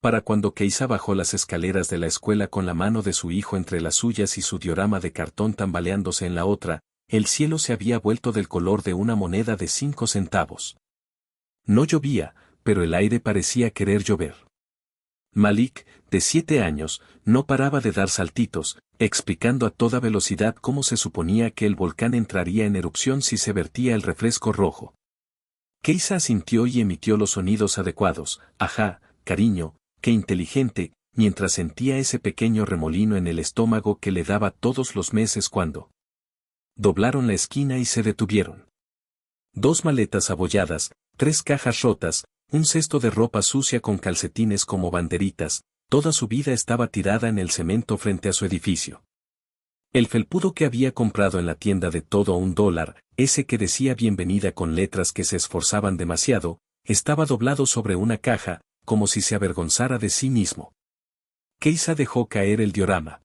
Para cuando Keisa bajó las escaleras de la escuela con la mano de su hijo entre las suyas y su diorama de cartón tambaleándose en la otra, el cielo se había vuelto del color de una moneda de 5 centavos. No llovía, pero el aire parecía querer llover. Malik, de 7 años, no paraba de dar saltitos, explicando a toda velocidad cómo se suponía que el volcán entraría en erupción si se vertía el refresco rojo. Keisa asintió y emitió los sonidos adecuados. Ajá, cariño, qué inteligente, mientras sentía ese pequeño remolino en el estómago que le daba todos los meses cuando doblaron la esquina y se detuvieron. 2 maletas abolladas, 3 cajas rotas, un cesto de ropa sucia con calcetines como banderitas, toda su vida estaba tirada en el cemento frente a su edificio. El felpudo que había comprado en la tienda de todo $1, ese que decía bienvenida con letras que se esforzaban demasiado, estaba doblado sobre una caja, como si se avergonzara de sí mismo. Keisa dejó caer el diorama.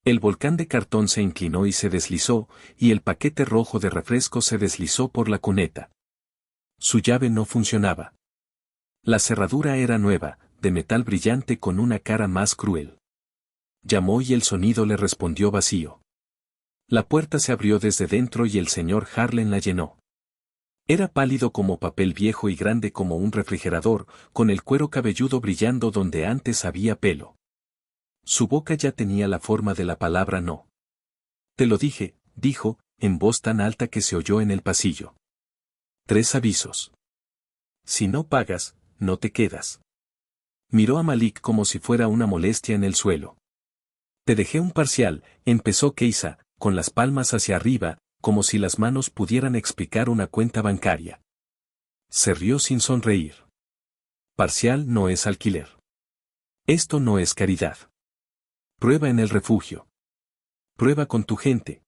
El volcán de cartón se inclinó y se deslizó, y el paquete rojo de refresco se deslizó por la cuneta. Su llave no funcionaba. La cerradura era nueva, de metal brillante con una cara más cruel. Llamó y el sonido le respondió vacío. La puerta se abrió desde dentro y el señor Harlan la llenó. Era pálido como papel viejo y grande como un refrigerador, con el cuero cabelludo brillando donde antes había pelo. Su boca ya tenía la forma de la palabra no. Te lo dije, dijo, en voz tan alta que se oyó en el pasillo. 3 avisos. Si no pagas, no te quedas. Miró a Malik como si fuera una molestia en el suelo. Te dejé un parcial, empezó Keisa, con las palmas hacia arriba, como si las manos pudieran explicar una cuenta bancaria. Se rió sin sonreír. Parcial no es alquiler. Esto no es caridad. Prueba en el refugio. Prueba con tu gente.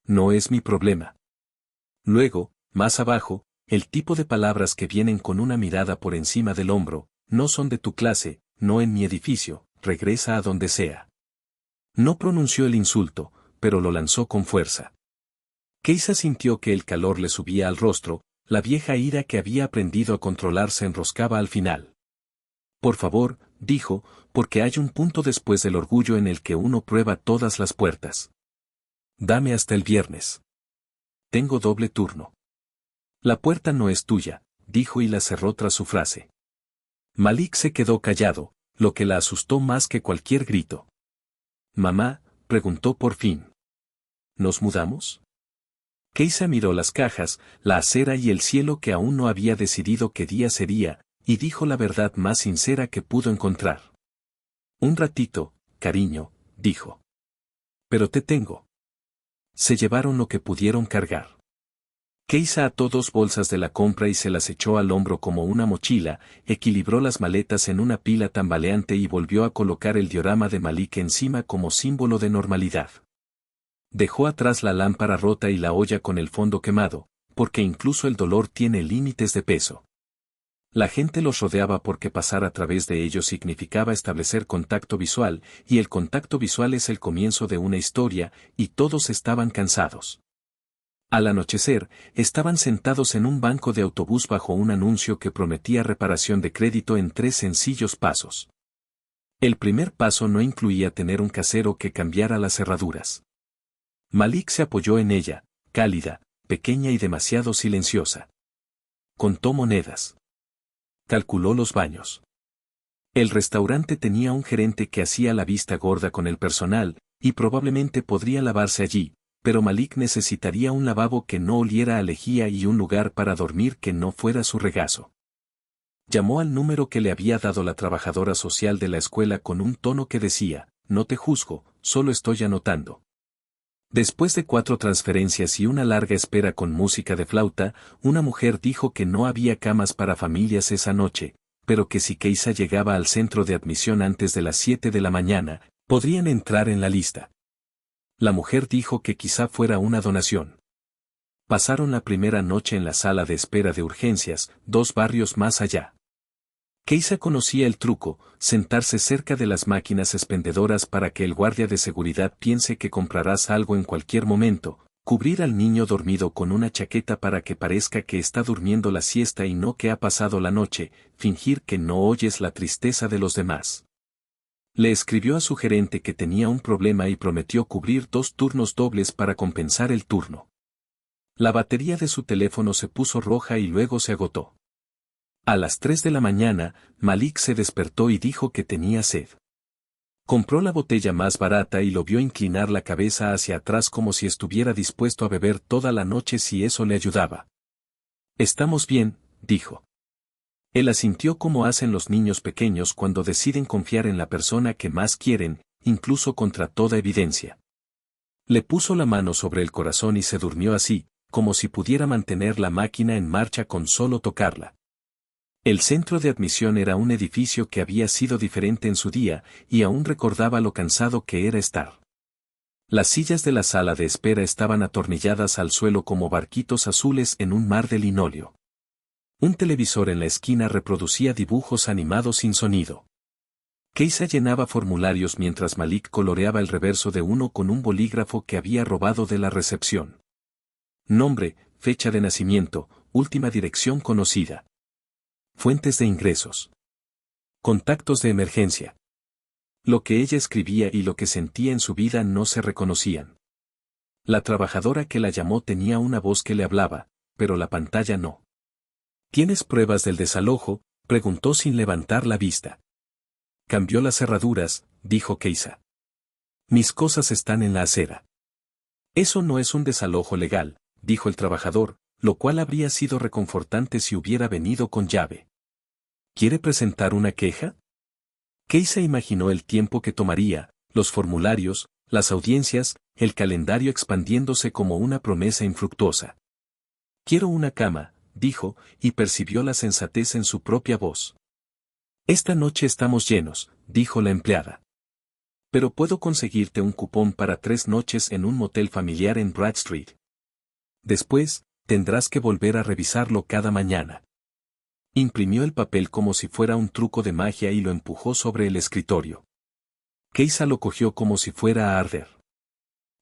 No es mi problema. Luego, más abajo, el tipo de palabras que vienen con una mirada por encima del hombro, no son de tu clase, no en mi edificio, regresa a donde sea. No pronunció el insulto, pero lo lanzó con fuerza. Keisa sintió que el calor le subía al rostro, la vieja ira que había aprendido a controlar se enroscaba al final. Por favor, dijo, porque hay un punto después del orgullo en el que uno prueba todas las puertas. Dame hasta el viernes. Tengo doble turno. La puerta no es tuya, dijo y la cerró tras su frase. Malik se quedó callado, lo que la asustó más que cualquier grito. Mamá, preguntó por fin. ¿Nos mudamos? Keisa miró las cajas, la acera y el cielo que aún no había decidido qué día sería, y dijo la verdad más sincera que pudo encontrar. Un ratito, cariño, dijo. Pero te tengo. Se llevaron lo que pudieron cargar. Keisa ató 2 bolsas de la compra y se las echó al hombro como una mochila, equilibró las maletas en una pila tambaleante y volvió a colocar el diorama de Malik encima como símbolo de normalidad. Dejó atrás la lámpara rota y la olla con el fondo quemado, porque incluso el dolor tiene límites de peso. La gente los rodeaba porque pasar a través de ellos significaba establecer contacto visual, y el contacto visual es el comienzo de una historia, y todos estaban cansados. Al anochecer, estaban sentados en un banco de autobús bajo un anuncio que prometía reparación de crédito en 3 sencillos pasos. El primer paso no incluía tener un casero que cambiara las cerraduras. Malik se apoyó en ella, cálida, pequeña y demasiado silenciosa. Contó monedas. Calculó los baños. El restaurante tenía un gerente que hacía la vista gorda con el personal, y probablemente podría lavarse allí, pero Malik necesitaría un lavabo que no oliera a lejía y un lugar para dormir que no fuera su regazo. Llamó al número que le había dado la trabajadora social de la escuela con un tono que decía, no te juzgo, solo estoy anotando. Después de 4 transferencias y una larga espera con música de flauta, una mujer dijo que no había camas para familias esa noche, pero que si Keisa llegaba al centro de admisión antes de las 7 de la mañana, podrían entrar en la lista. La mujer dijo que quizá fuera una donación. Pasaron la primera noche en la sala de espera de urgencias, 2 barrios más allá. Keisa conocía el truco, sentarse cerca de las máquinas expendedoras para que el guardia de seguridad piense que comprarás algo en cualquier momento, Cubrir al niño dormido con una chaqueta para que parezca que está durmiendo la siesta y no que ha pasado la noche, fingir que no oyes la tristeza de los demás. Le escribió a su gerente que tenía un problema y prometió cubrir 2 turnos dobles para compensar el turno. La batería de su teléfono se puso roja y luego se agotó. A las 3 de la mañana, Malik se despertó y dijo que tenía sed. Compró la botella más barata y lo vio inclinar la cabeza hacia atrás como si estuviera dispuesto a beber toda la noche si eso le ayudaba. «Estamos bien», dijo. Él asintió como hacen los niños pequeños cuando deciden confiar en la persona que más quieren, incluso contra toda evidencia. Le puso la mano sobre el corazón y se durmió así, como si pudiera mantener la máquina en marcha con solo tocarla. El centro de admisión era un edificio que había sido diferente en su día, y aún recordaba lo cansado que era estar. Las sillas de la sala de espera estaban atornilladas al suelo como barquitos azules en un mar de linóleo. Un televisor en la esquina reproducía dibujos animados sin sonido. Keisa llenaba formularios mientras Malik coloreaba el reverso de uno con un bolígrafo que había robado de la recepción. Nombre, fecha de nacimiento, última dirección conocida. Fuentes de ingresos. Contactos de emergencia. Lo que ella escribía y lo que sentía en su vida no se reconocían. La trabajadora que la llamó tenía una voz que le hablaba, pero la pantalla no. ¿Tienes pruebas del desalojo?, preguntó sin levantar la vista. Cambió las cerraduras, dijo Keisa. Mis cosas están en la acera. Eso no es un desalojo legal, dijo el trabajador, lo cual habría sido reconfortante si hubiera venido con llave. ¿Quiere presentar una queja? Keisa imaginó el tiempo que tomaría, los formularios, las audiencias, el calendario expandiéndose como una promesa infructuosa. Quiero una cama, dijo, y percibió la sensatez en su propia voz. Esta noche estamos llenos, dijo la empleada. Pero puedo conseguirte un cupón para 3 noches en un motel familiar en Broad Street. Después, tendrás que volver a revisarlo cada mañana. Imprimió el papel como si fuera un truco de magia y lo empujó sobre el escritorio. Keisa lo cogió como si fuera a arder.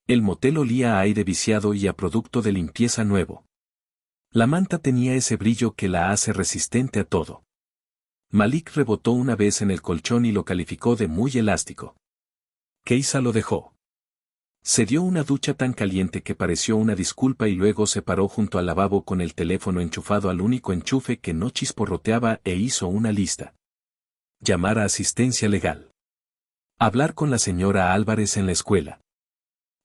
El motel olía a aire viciado y a producto de limpieza nuevo. La manta tenía ese brillo que la hace resistente a todo. Malik rebotó una vez en el colchón y lo calificó de muy elástico. Keisa lo dejó. Se dio una ducha tan caliente que pareció una disculpa y luego se paró junto al lavabo con el teléfono enchufado al único enchufe que no chisporroteaba e hizo una lista. Llamar a asistencia legal. Hablar con la señora Álvarez en la escuela.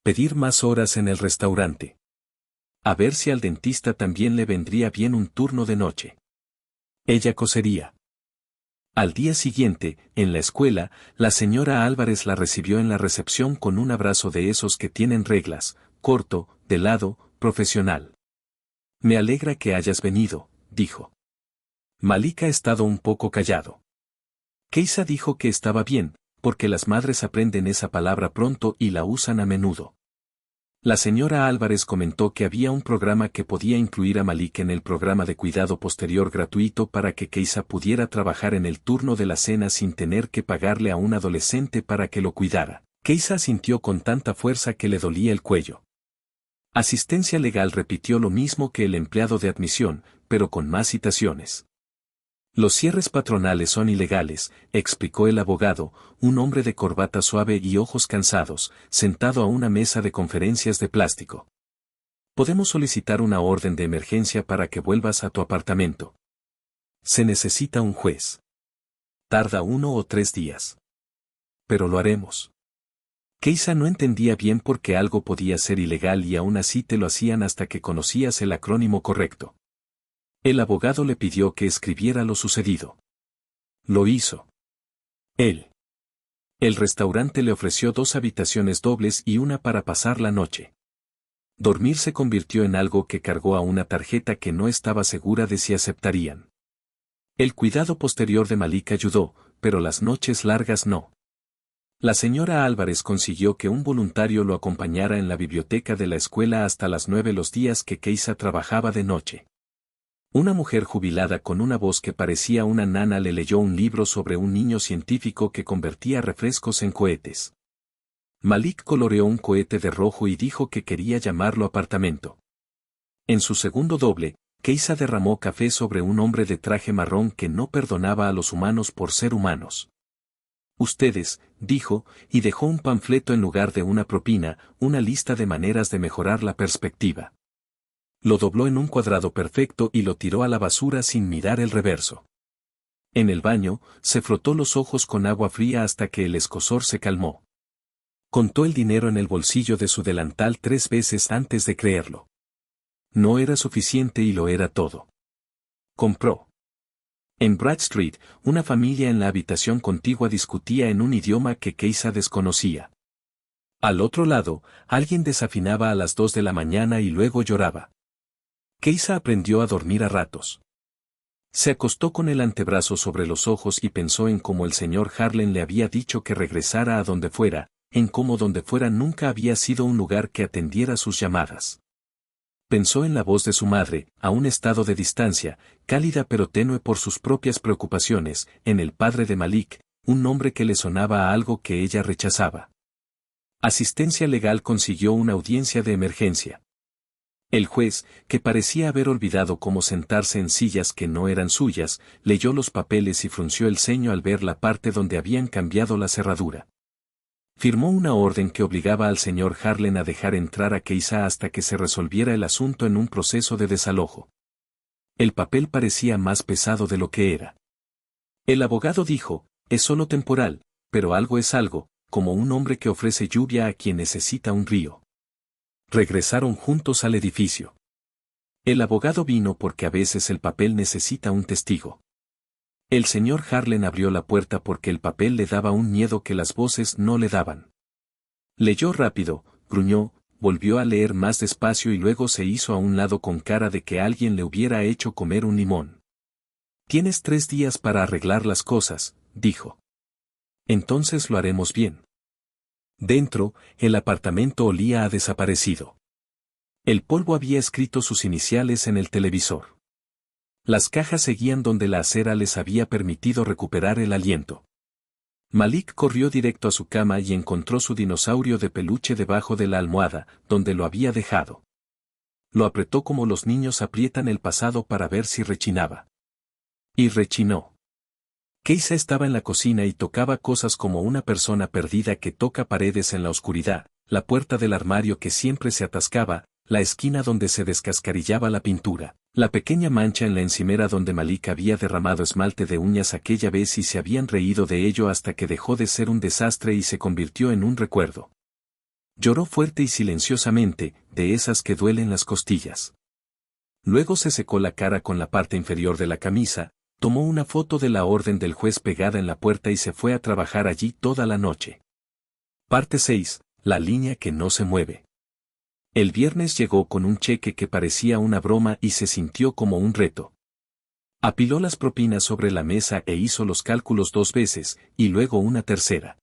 Pedir más horas en el restaurante. A ver si al dentista también le vendría bien un turno de noche. Ella cosería. Al día siguiente, en la escuela, la señora Álvarez la recibió en la recepción con un abrazo de esos que tienen reglas, corto, de lado, profesional. Me alegra que hayas venido, dijo. Malik ha estado un poco callado. Keisa dijo que estaba bien, porque las madres aprenden esa palabra pronto y la usan a menudo. La señora Álvarez comentó que había un programa que podía incluir a Malik en el programa de cuidado posterior gratuito para que Keisa pudiera trabajar en el turno de la cena sin tener que pagarle a un adolescente para que lo cuidara. Keisa asintió con tanta fuerza que le dolía el cuello. Asistencia legal repitió lo mismo que el empleado de admisión, pero con más citaciones. Los cierres patronales son ilegales, explicó el abogado, un hombre de corbata suave y ojos cansados, sentado a una mesa de conferencias de plástico. Podemos solicitar una orden de emergencia para que vuelvas a tu apartamento. Se necesita un juez. Tarda 1 o 3 días. Pero lo haremos. Keisa no entendía bien por qué algo podía ser ilegal y aún así te lo hacían hasta que conocías el acrónimo correcto. El abogado le pidió que escribiera lo sucedido. Lo hizo. Él. El restaurante le ofreció 2 habitaciones dobles y una para pasar la noche. Dormir se convirtió en algo que cargó a una tarjeta que no estaba segura de si aceptarían. El cuidado posterior de Malik ayudó, pero las noches largas no. La señora Álvarez consiguió que un voluntario lo acompañara en la biblioteca de la escuela hasta las 9 los días que Keisa trabajaba de noche. Una mujer jubilada con una voz que parecía una nana le leyó un libro sobre un niño científico que convertía refrescos en cohetes. Malik coloreó un cohete de rojo y dijo que quería llamarlo apartamento. En su segundo doble, Keisa derramó café sobre un hombre de traje marrón que no perdonaba a los humanos por ser humanos. Ustedes, dijo, y dejó un panfleto en lugar de una propina, una lista de maneras de mejorar la perspectiva. Lo dobló en un cuadrado perfecto y lo tiró a la basura sin mirar el reverso. En el baño, se frotó los ojos con agua fría hasta que el escozor se calmó. Contó el dinero en el bolsillo de su delantal 3 veces antes de creerlo. No era suficiente y lo era todo. Compró. En Broad Street, una familia en la habitación contigua discutía en un idioma que Keisa desconocía. Al otro lado, alguien desafinaba a las 2 de la mañana y luego lloraba. Keisa aprendió a dormir a ratos. Se acostó con el antebrazo sobre los ojos y pensó en cómo el señor Harlan le había dicho que regresara a donde fuera, en cómo donde fuera nunca había sido un lugar que atendiera sus llamadas. Pensó en la voz de su madre, a un estado de distancia, cálida pero tenue por sus propias preocupaciones, en el padre de Malik, un nombre que le sonaba a algo que ella rechazaba. Asistencia legal consiguió una audiencia de emergencia. El juez, que parecía haber olvidado cómo sentarse en sillas que no eran suyas, leyó los papeles y frunció el ceño al ver la parte donde habían cambiado la cerradura. Firmó una orden que obligaba al señor Harlan a dejar entrar a Keisa hasta que se resolviera el asunto en un proceso de desalojo. El papel parecía más pesado de lo que era. El abogado dijo, es solo temporal, pero algo es algo, como un hombre que ofrece lluvia a quien necesita un río. Regresaron juntos al edificio. El abogado vino porque a veces el papel necesita un testigo. El señor Harlan abrió la puerta porque el papel le daba un miedo que las voces no le daban. Leyó rápido, gruñó, volvió a leer más despacio y luego se hizo a un lado con cara de que alguien le hubiera hecho comer un limón. Tienes 3 días para arreglar las cosas, dijo. Entonces lo haremos bien. Dentro, el apartamento olía a desaparecido. El polvo había escrito sus iniciales en el televisor. Las cajas seguían donde la acera les había permitido recuperar el aliento. Malik corrió directo a su cama y encontró su dinosaurio de peluche debajo de la almohada, donde lo había dejado. Lo apretó como los niños aprietan el pasado para ver si rechinaba. Y rechinó. Keisa estaba en la cocina y tocaba cosas como una persona perdida que toca paredes en la oscuridad, la puerta del armario que siempre se atascaba, la esquina donde se descascarillaba la pintura, la pequeña mancha en la encimera donde Malik había derramado esmalte de uñas aquella vez y se habían reído de ello hasta que dejó de ser un desastre y se convirtió en un recuerdo. Lloró fuerte y silenciosamente, de esas que duelen las costillas. Luego se secó la cara con la parte inferior de la camisa, tomó una foto de la orden del juez pegada en la puerta y se fue a trabajar allí toda la noche. Parte 6. La línea que no se mueve. El viernes llegó con un cheque que parecía una broma y se sintió como un reto. Apiló las propinas sobre la mesa e hizo los cálculos 2 veces, y luego una tercera.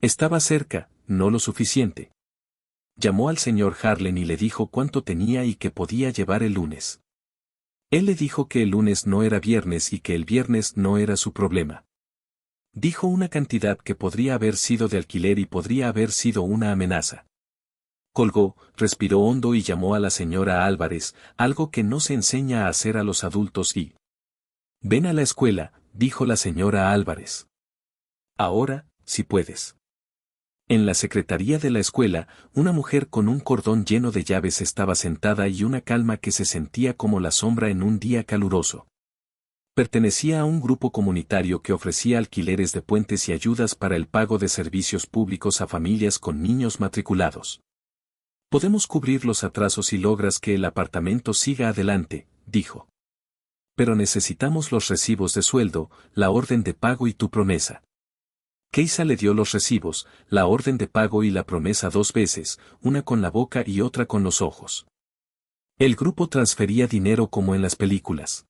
Estaba cerca, no lo suficiente. Llamó al señor Harlan y le dijo cuánto tenía y que podía llevar el lunes. Él le dijo que el lunes no era viernes y que el viernes no era su problema. Dijo una cantidad que podría haber sido de alquiler y podría haber sido una amenaza. Colgó, respiró hondo y llamó a la señora Álvarez, algo que no se enseña a hacer a los adultos y... Ven a la escuela, dijo la señora Álvarez. Ahora, si puedes. En la secretaría de la escuela, una mujer con un cordón lleno de llaves estaba sentada y una calma que se sentía como la sombra en un día caluroso. Pertenecía a un grupo comunitario que ofrecía alquileres de puentes y ayudas para el pago de servicios públicos a familias con niños matriculados. Podemos cubrir los atrasos si logras que el apartamento siga adelante, dijo. Pero necesitamos los recibos de sueldo, la orden de pago y tu promesa. Keisa le dio los recibos, la orden de pago y la promesa 2 veces, una con la boca y otra con los ojos. El grupo transfería dinero como en las películas.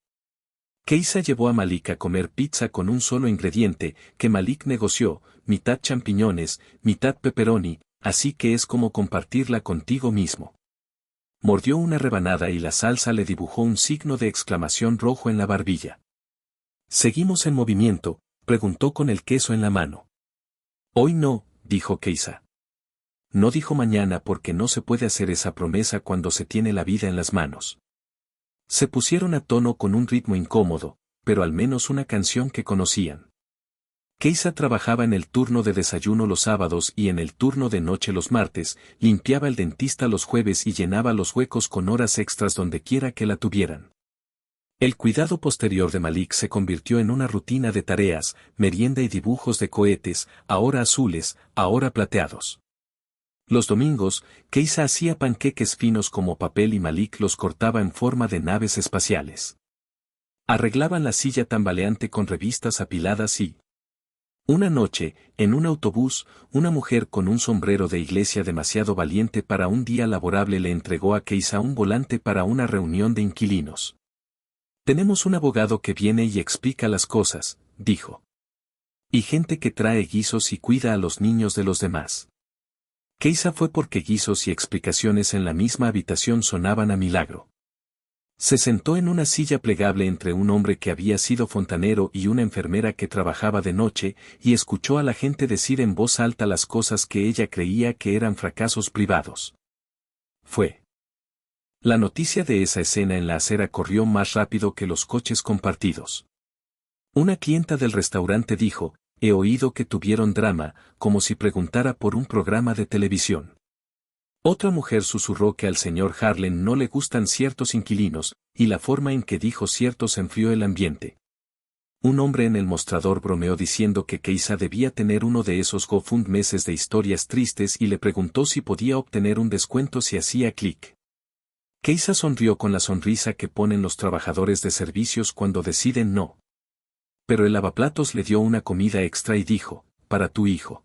Keisa llevó a Malik a comer pizza con un solo ingrediente, que Malik negoció, mitad champiñones, mitad pepperoni, así que es como compartirla contigo mismo. Mordió una rebanada y la salsa le dibujó un signo de exclamación rojo en la barbilla. ¿Seguimos en movimiento?, preguntó con el queso en la mano. Hoy no, dijo Keisa. No dijo mañana porque no se puede hacer esa promesa cuando se tiene la vida en las manos. Se pusieron a tono con un ritmo incómodo, pero al menos una canción que conocían. Keisa trabajaba en el turno de desayuno los sábados y en el turno de noche los martes, limpiaba el dentista los jueves y llenaba los huecos con horas extras donde quiera que la tuvieran. El cuidado posterior de Malik se convirtió en una rutina de tareas, merienda y dibujos de cohetes, ahora azules, ahora plateados. Los domingos, Keisa hacía panqueques finos como papel y Malik los cortaba en forma de naves espaciales. Arreglaban la silla tambaleante con revistas apiladas y... Una noche, en un autobús, una mujer con un sombrero de iglesia demasiado valiente para un día laborable le entregó a Keisa un volante para una reunión de inquilinos. Tenemos un abogado que viene y explica las cosas, dijo. Y gente que trae guisos y cuida a los niños de los demás. Keisa fue porque guisos y explicaciones en la misma habitación sonaban a milagro. Se sentó en una silla plegable entre un hombre que había sido fontanero y una enfermera que trabajaba de noche, y escuchó a la gente decir en voz alta las cosas que ella creía que eran fracasos privados. Fue. La noticia de esa escena en la acera corrió más rápido que los coches compartidos. Una clienta del restaurante dijo, he oído que tuvieron drama, como si preguntara por un programa de televisión. Otra mujer susurró que al señor Harlan no le gustan ciertos inquilinos, y la forma en que dijo ciertos enfrió el ambiente. Un hombre en el mostrador bromeó diciendo que Keisa debía tener uno de esos GoFundMes de historias tristes y le preguntó si podía obtener un descuento si hacía clic. Keisa sonrió con la sonrisa que ponen los trabajadores de servicios cuando deciden no. Pero el lavaplatos le dio una comida extra y dijo, para tu hijo.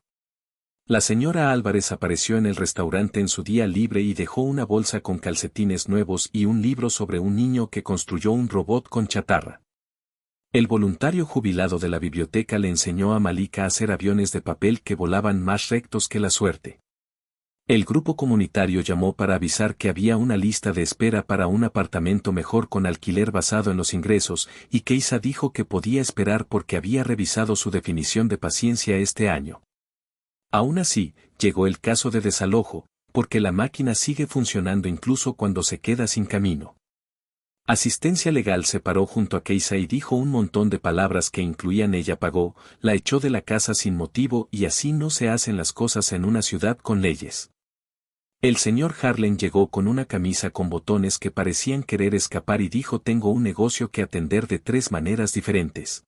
La señora Álvarez apareció en el restaurante en su día libre y dejó una bolsa con calcetines nuevos y un libro sobre un niño que construyó un robot con chatarra. El voluntario jubilado de la biblioteca le enseñó a Malika a hacer aviones de papel que volaban más rectos que la suerte. El grupo comunitario llamó para avisar que había una lista de espera para un apartamento mejor con alquiler basado en los ingresos, y Keisa dijo que podía esperar porque había revisado su definición de paciencia este año. Aún así, llegó el caso de desalojo, porque la máquina sigue funcionando incluso cuando se queda sin camino. Asistencia legal se paró junto a Keisa y dijo un montón de palabras que incluían ella pagó, la echó de la casa sin motivo y así no se hacen las cosas en una ciudad con leyes. El señor Harlan llegó con una camisa con botones que parecían querer escapar y dijo tengo un negocio que atender de 3 maneras diferentes.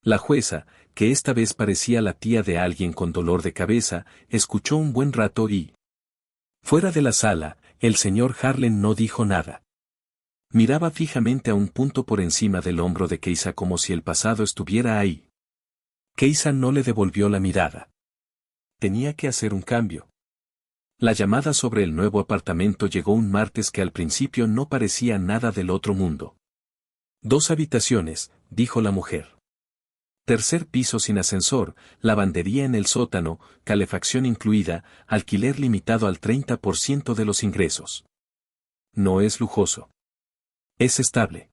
La jueza, que esta vez parecía la tía de alguien con dolor de cabeza, escuchó un buen rato y... Fuera de la sala, el señor Harlan no dijo nada. Miraba fijamente a un punto por encima del hombro de Keisa como si el pasado estuviera ahí. Keisa no le devolvió la mirada. Tenía que hacer un cambio. La llamada sobre el nuevo apartamento llegó un martes que al principio no parecía nada del otro mundo. 2 habitaciones, dijo la mujer. Tercer piso sin ascensor, lavandería en el sótano, calefacción incluida, alquiler limitado al 30% de los ingresos. No es lujoso. Es estable.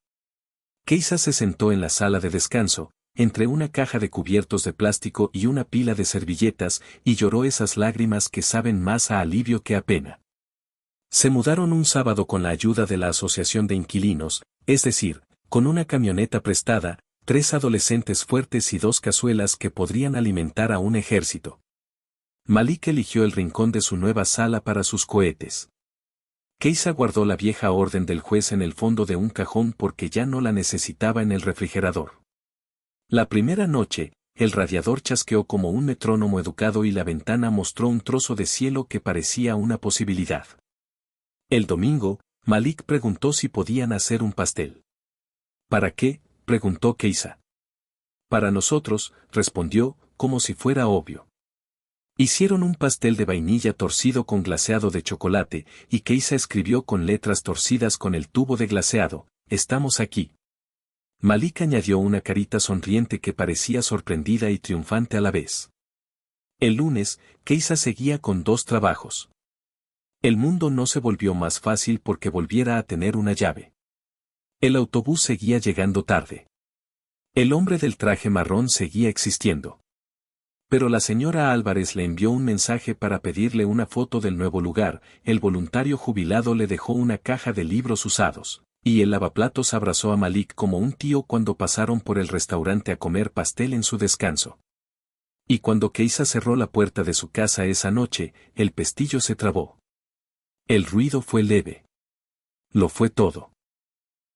Keisa se sentó en la sala de descanso, entre una caja de cubiertos de plástico y una pila de servilletas, y lloró esas lágrimas que saben más a alivio que a pena. Se mudaron un sábado con la ayuda de la Asociación de Inquilinos, es decir, con una camioneta prestada, 3 adolescentes fuertes y 2 cazuelas que podrían alimentar a un ejército. Malik eligió el rincón de su nueva sala para sus cohetes. Keisa guardó la vieja orden del juez en el fondo de un cajón porque ya no la necesitaba en el refrigerador. La primera noche, el radiador chasqueó como un metrónomo educado y la ventana mostró un trozo de cielo que parecía una posibilidad. El domingo, Malik preguntó si podían hacer un pastel. ¿Para qué?, preguntó Keisa. Para nosotros, respondió, como si fuera obvio. Hicieron un pastel de vainilla torcido con glaseado de chocolate, y Keisa escribió con letras torcidas con el tubo de glaseado, estamos aquí. Malik añadió una carita sonriente que parecía sorprendida y triunfante a la vez. El lunes, Keisa seguía con 2 trabajos. El mundo no se volvió más fácil porque volviera a tener una llave. El autobús seguía llegando tarde. El hombre del traje marrón seguía existiendo. Pero la señora Álvarez le envió un mensaje para pedirle una foto del nuevo lugar, el voluntario jubilado le dejó una caja de libros usados, y el lavaplatos abrazó a Malik como un tío cuando pasaron por el restaurante a comer pastel en su descanso. Y cuando Keisa cerró la puerta de su casa esa noche, el pestillo se trabó. El ruido fue leve. Lo fue todo.